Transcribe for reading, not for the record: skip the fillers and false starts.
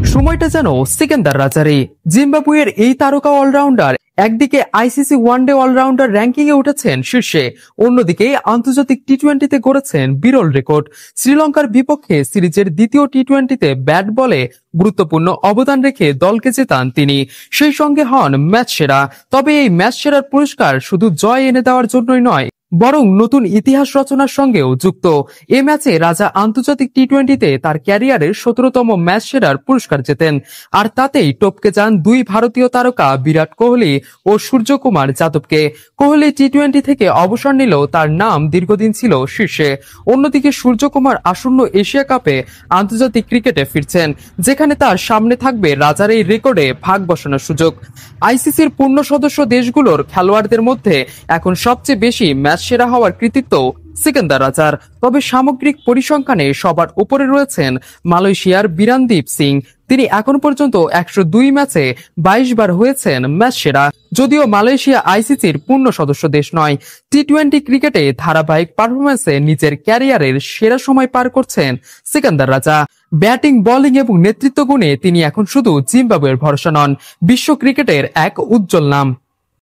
সময়টা যেন সিকান্দার রাজারে। জিম্বাবুয়ের এই তারকা অলরাউন্ডার একদিকে আইসিসি ওয়ানডে অলরাউন্ডার র্যাঙ্কিং এ উঠেছেন শীর্ষে, অন্যদিকে আন্তর্জাতিক টি-20তে গড়েছেন বিরল রেকর্ড। শ্রীলঙ্কার বিপক্ষে সিরিজের দ্বিতীয় টি-20তে ব্যাট বলে গুরুত্বপূর্ণ অবদান রেখে দলকে জেতান তিনি, সেই সঙ্গে হন ম্যাচ সেরা। তবে এই ম্যাচ সেরার পুরস্কার শুধু জয় এনে দেওয়ার জন্যই নয়, বরং নতুন ইতিহাস রচনার সঙ্গেও যুক্ত। এ ম্যাচে রাজা আন্তর্জাতিক টি-20তে তার ক্যারিয়ারের 17তম ম্যাচ সেরার পুরস্কার জেতেন, আর তাতেই টপকে যান দুই ভারতীয় তারকা বিরাট কোহলি ও সূর্যকুমার যাদবকে। কোহলি টি-20 থেকে অবসর নিলেও তার নাম দীর্ঘদিন ছিল শীর্ষে। অন্যদিকে সূর্যকুমার আসন্ন এশিয়া কাপে আন্তর্জাতিক ক্রিকেটে ফিরছেন, যেখানে তার সামনে থাকবে রাজার এই রেকর্ডে ভাগ বসানোর সুযোগ। আইসিসির পূর্ণ সদস্য দেশগুলোর খেলোয়াড়দের মধ্যে এখন সবচেয়ে বেশি ম্যাচ সেরা হওয়ার কৃতিত্ব সিকান্দার রাজার। তবে সামগ্রিক পরিসংখ্যানে সবার উপরে রয়েছেন মালয়েশিয়ার বিরানদীপ সিং। তিনি এখন পর্যন্ত 102 ম্যাচে 22 বার হয়েছেন ম্যাচ সেরা। যদিও মালয়েশিয়া আইসিসির পূর্ণ সদস্য দেশ নয়, টি-20 ক্রিকেটে ধারাবাহিক পারফরমেন্সে নিজের ক্যারিয়ারের সেরা সময় পার করছেন সিকান্দার রাজা। ব্যাটিং, বোলিং এবং নেতৃত্ব গুণে তিনি এখন শুধু জিম্বাবুয়ের ভরসা নন, বিশ্ব ক্রিকেটের এক উজ্জ্বল নাম।